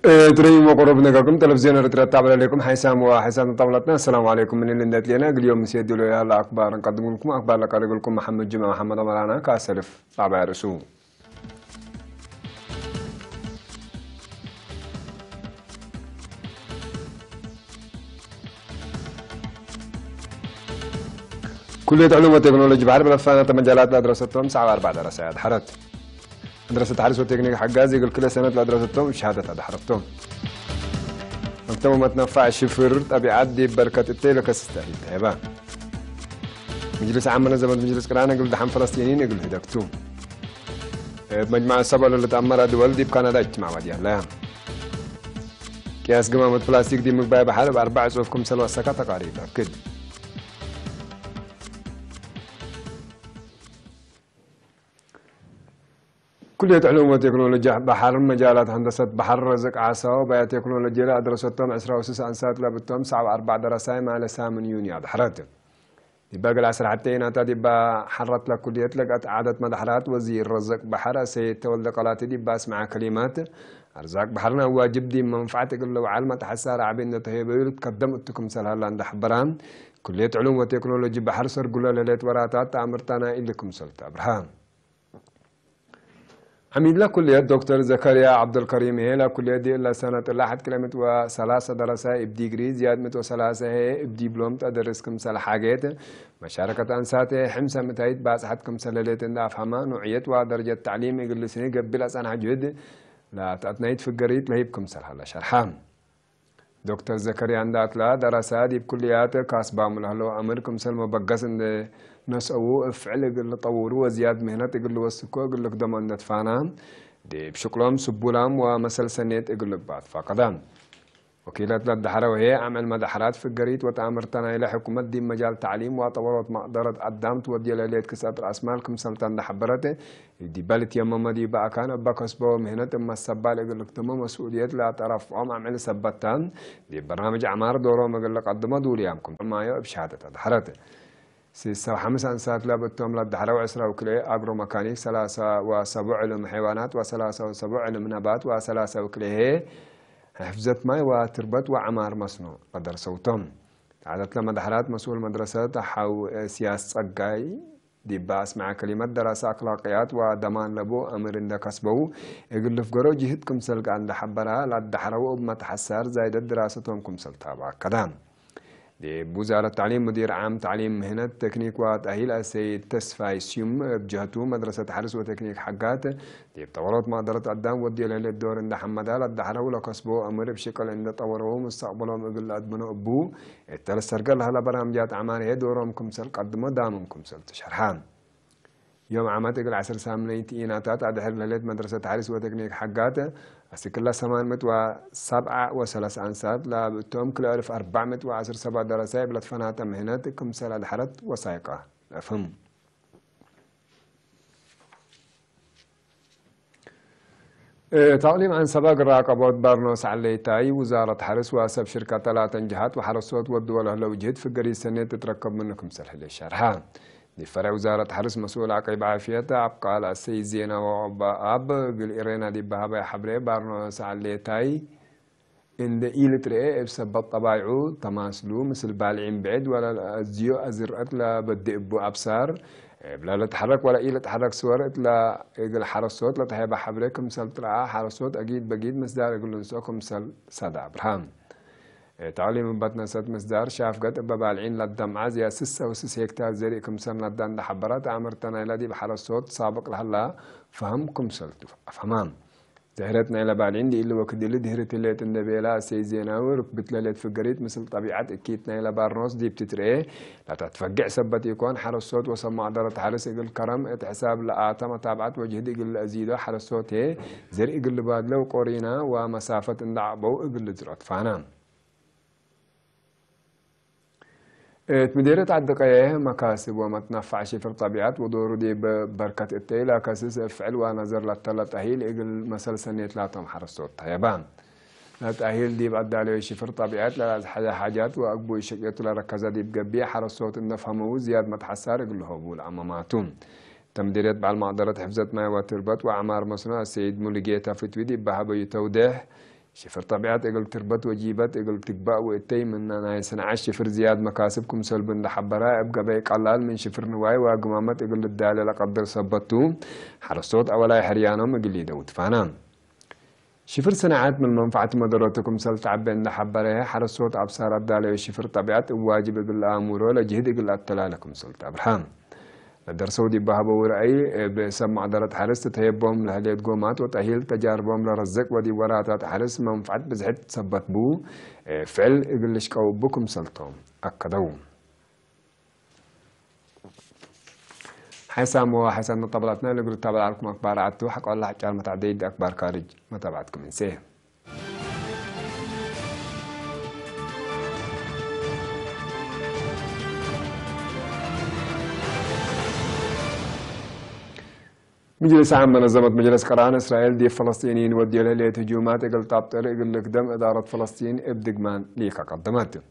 تريم وقرب نقاكم تلفزيون رترتب عليكم حسام وحسام طاولتنا. السلام عليكم من اللي ندت لنا اليوم نسيد له يلا اخبار نقدم لكم اخبار لك لكم محمد جمعه محمد امرانا كاسلف طابع رسوم. كلية علوم وتكنولوجيا بحرب الفانة مجالات لدراستهم ساعة 4 دراسات حرت دراسة حارس وتكنيك حجاز يقول كل سنة لدراستهم شهادة هذا حرفتهم مكتبه ما تنفع شفر طبيعات دي بركة التيلو كستاهل هبا مجلس عام منظمة مجلس قرانا يقول دحم فلسطينيين يقول هداكتو مجمع السبع اللي تأمر دول دي بكندا اجتماع وديها لا كياس قمامة بلاستيك دي مقباية بحرب 4 صوفكم سلوى السكة تقاريبا كده كلية علوم وتكنولوجيا بحر مجالات هندسة بحر رزق عصا وبيا تكنولوجيا لا درستهم 10 أنسات لابتهم 7 دراسات مع لسا من يونيو حرات يبقى العصر حتى هنا تبقى حرت لك كلية لك عدد مدحرات وزير رزق بحر سيد تولد قلاتي دي بس مع كلمات أرزاق بحرنا واجب دي منفعتك لو علمة حسار عبين تهيبيل قدمتكم سلها لاند حبران كلية علوم وتكنولوجيا بحر سر قلة ليلة وراتات أمرتنا إلكم سلطة أبرهان عميد لا كلية دكتور زكريا عبد الكريم هي لا كلية دي إلا سنة لاحد كلمة وثلاثة دراسة إبديجري زياد متو ثلاثة هي إبديبلوم تدرسكم سال حاجات مشاركة أنساتي حمسة متايد باس حدكم سلالات إن أفهمها نوعية ودرجة تعليم يقول سنة قبل أسان حجود لا تأتنيت في الجريد لهيبكم سال هلا شرحان دكتور زكريا عندات لا دراسات بكليات كاسبا ملهلو أمركم سلمى بقص إن نسأو افعل يقول طوروا وزياد مهنات يقول وسكوا يقول لك ضمان ندفعنا دي بشكلهم سبولام ومسل سنيت يقول لك بعد فقدان وكيلات الدحرة وهي عمل مدحرات في الجريد وتأمرتنا إلى حكومة دي مجال تعليم وطورت مقدرة قدام تودي ليلة كسات الأسمال كم سلطان دحبرته دي بالت يمما دي بقى كان بكسبوا مهنة ما السبال يقول لك تمام مسؤوليات لا تعرف عمل سبتان دي برنامج أعمار دورهم يقول لك قدموا دول يامكم ما يو بشهادة دحرته سيسا 5 أنسات لابتهم للدحرة وعسرة وكلي أجرو ميكانيك 3 و7 علم حيوانات و3 و7 علم نبات و3 وكلي حفظت ماء وتربت وعمار مصنوع قدر صوتهم عادت لما دحرات مسؤول مدرسة حو سياسة صقاي دي باس مع كلمات دراسة أخلاقيات وضمان لبو أمر إن كسبه يقول لفقرو جهدكم سلق عند حبرها للدحرة وما تحسر زايد دراستهم كم سلطة كدام دي بوزارة التعليم مدير عام تعليم مهنة تكنيك وتأهيل السيد تسفاي سيوم بجهته مدرسة حرس وتكنيك حقات دي بطورات مقدرة قدام ودي له الدور عند حمدها للدحرة ولا كسبه أمر بشكل عند طوره مستقبلهم يقول أدمنه أبوه التلس سرقل هلا برامجات أعمال هي دورهم كمسل قدمه دامهم سل تشرحان يوم عمتك العصر سامنين تيناتات أدحر ليلة مدرسة حارس وتكنيك حقاته أسكلا 807 و3 أنسات لا بتوم كل 1417 دراسة بلاد فناتا مهناتكم سال أدحرت وسايقة أفهم تعليم عن سباق الراقبات بارنوس عليتاي وزارة حرس واسب شركة 3 جهات وحرسوت والدول لو جهد في قرية سنة تتركب منكم سلح الشرحان دي فرع وزارة حرس مسؤول عقيب عافيته عبقال السيد زينة وعباب قل إيرينا دي بهابا حبري بارنوس عليتاي إن دي إيلة رئي بسبب طبايعو تماسلو مثل بالعين بعد ولا الزيو أزرقت لا بدي أبو أبصار بلا لا تحرك ولا إيلة تحرك صور لا يقول حرصوت لا تهيبا حبريكم سل ترعا حرصوت أكيد بقيد مسدار يقول لنسوكم سل سدع برهام تعليم بطن ست مسدار شاف قد ببالعين للدمعة زي 6 هكتار زريكم سل لدان حبرات عمرتنا إلى دي بحرصوت سابق لهلا فهمكم سل أفهمام زهرتنا إلى بالعين دي اللي وقت اللي دهرت اللي تندبيلا سي زيناوي ركبت ليلة فقريت مثل طبيعة أكيدنا إلى بارنوس دي بتتريه لا تتفقع سبت يكون حرس صوت وسمع دارة حرس يقول كرم اتحساب لآتا متابعة وجهد يقول أزيدو حرس صوت هي زر يقول بادلو قورينا ومسافة اندعبو يقول زرات فانام مديرة عالدقية مكاسب وما تنفعش في الطبيعات ودور دي ببركة التيلة كاسس افعل ونظر للتلا تأهيل يقول مثل سنة لا تمحر الصوت يابان لا تأهيل دي بعد عليه شفر طبيعات لا حاجات وأقبو يشكيت لركزة دي بقبية حرس صوت النفهمو زياد ما تحسار يقول له بول أماماتهم تمديرية بعد مقدرة حفظت ما وتربط وعمار مصنع السيد موليجيتا في تويدي بحبو يتودح شفر طبيعات إقل تربط وجيبت إقل تقبأ وإتي من ناي سنعش شفر زياد مكاسبكم سلبن لحبراء أبقى بيك علال من شفر نواي وقمامت إقل الدالة لقدر صبتو حرصوت أولا حريانهم إقل يدوت فانام شفر صناعات من منفعة مضراتكم سل تعبين لحبراء حرصوت أبصار الدالة شفر طبيعات واجب إقل آمورو لجهد إقل أبتلالكم سل تابرحام درسوا دي بهبو ورأي بسمع درت حرس تهيبهم لهليت قومات وتأهيل تجاربهم لرزق ودي وراتات حرس منفعت بزحت تثبت بو فعل إقلش قو بكم سلطهم أكدو حسام وحسن طبلاتنا اللي قلت تابع لكم أخبار عدتو حق الله حكار متعديد أخبار خارج متابعتكم إنسيه مجلس عام منظمة مجلس قرآن إسرائيل دي فلسطينيين ودي لها هجومات إقل تابطر إقل قدم إدارة فلسطين إبدقمان ليكا قدمت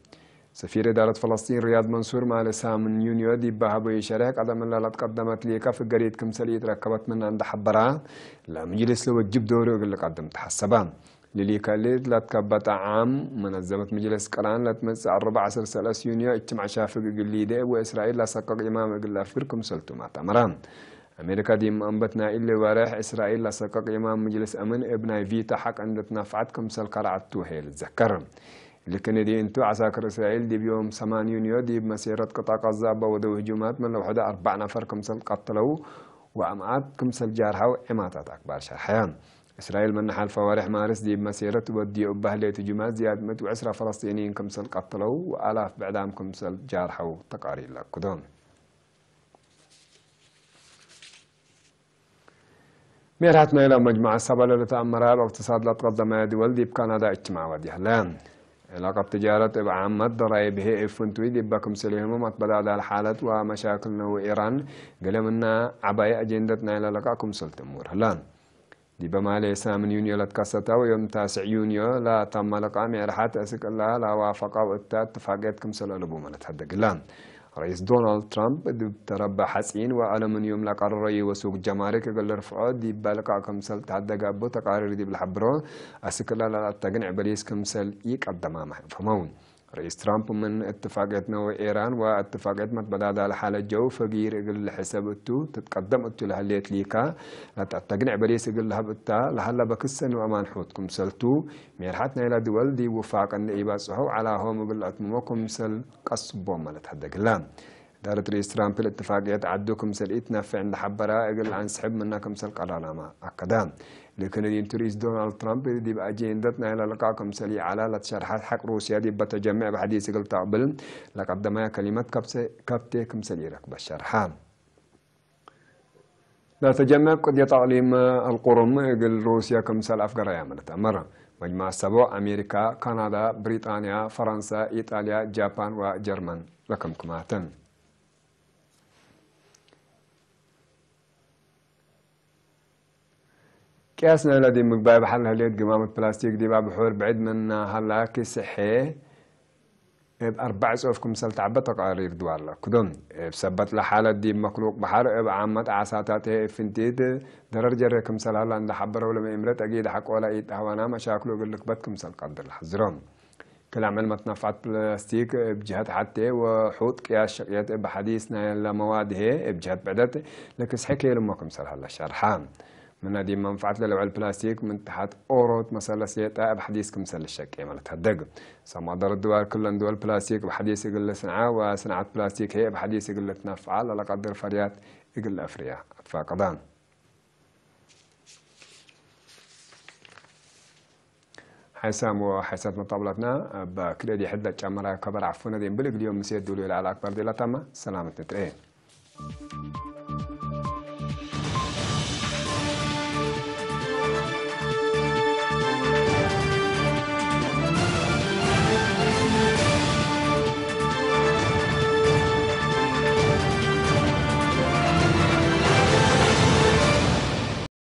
سفير إدارة فلسطين رياض منصور مع لسام من يونيو دي بهبو يشارك قدم الله قدمت ليكا في قرية كمسلية ركبت من عند حبرا لا مجلس لو جب دوره إقل قدم تحسبان لليكا ليت لا تكبت عام منظمة مجلس قرآن لا تمسع 14 يونيو اجتماع شافق إقل ليدي وإسرائيل لا سقق إمام إقل أفكركم سلتو مع تمران أمريكا دي أنبتنا إلا وراح إسرائيل لسقق إمام مجلس أمن ابن فيتا حق عند نفعتكم سلقر عدتو هي لتذكر لكن دي انتو عساكر إسرائيل دي بيوم 8 يونيو دي بمسيرة قطاع غزة بودو هجومات من لو حدا 4 نفر كمسل قتلوا وأمعات كمسل جارها وعماتات أكبر شرحيان إسرائيل من حال فوارح مارس دي بمسيرة ودي أبهلية هجومات زياد 110 فلسطينيين كمسل قتلوا وآلاف بعدام كمسل جارها وتقارير لكدون ميراتنا إلى مجمع السبع للتأمرات واقتصاد لا تقدم دول دي بكندا اجتماع ودي هلان علاقة تجارة بعامة ضرائب هي فنتوي دي بكم سليهم متبدا على الحالات ومشاكلنا وإيران قال منا عباية أجندتنا إلى لقاكم سلط أمور هلان دي بمالي 8 يونيو لتكستا ويوم 9 يونيو لا تم لقاء ميرحات أسك الله لا وافقا واتفاقيتكم سلالبو من تحدق هلان رئيس دونالد ترامب تربى حسين وألمنيوم لقرر وسوق جمارك قال رفعوا دي بالقا كمسل تعدق أبو تقارير دي بالحبرو أسكلا لا تقنع بليس كمسل يقدم ما فهمون رئيس ترامب من اتفاقيتنا وإيران واتفاقيت متبدا على حالة جو فقير قال حسابته تتقدم أتو لهليت ليكا لا تقنع بليس قال لها بتا لهلا بكسن وأمان حوتكم سلتو ميرحتنا إلى دول دي وفاقا لإيباسه على هم بالأتموكم سل قصبهم ما نتحدق لهم دارت رئيس ترامب الاتفاقيات عدوكم سلئتنا في عند حبرا قال عن سحب منكم سل قرانا ما أكدام لكن رئيس دونالد ترامب دي بأجندتنا إلى لقاكم سلي على لتشرحات حق روسيا دي بتجمع بحديث قل تعبل لقدم كلمات كبتكم سلي ركب الشرحان لا تجمع قد تعليم القرم قل روسيا كم سل أفقر يا من تأمر مجمع السبع أمريكا كندا بريطانيا فرنسا إيطاليا جابان وجرمن لكم كماتن كاسنا الذي مقباي بحل هليت قمامة بلاستيك دي باب بحور بعيد من هلا كسحي بأربع صوفكم سلت عبا تقارير دوار كدوم بسبت لحالة دي مخلوق بحر بعامة عساتاته فنتيد درر جركم سل هلا عند حبر ولا امرت اكيد حق ولا ايد هوانا مشاكله يقول لك بدكم سل قدر الحزرون كل عمل متنفعت بلاستيك بجهات حتى وحوط قياس شقيات بحديثنا لمواد هي بجهات بعدت لك سحكي لمكم سل هلا شرحان من هذه منفعة للوعي البلاستيك من تحت أوروت مسألة سيئة بحديثكم سل الشكي مالت هدق سما دار الدول كلن دول بلاستيك بحديث يقول صنعاء وصناعة بلاستيك هي بحديث يقول تنفع لا قدر فريات يقول أفريا أتفاقدان حسام وحسات مطابلتنا بكل دي حدة جامرة كبر عفونا دي بلغ اليوم مسيد دولي على أكبر دي لتما سلامة نترين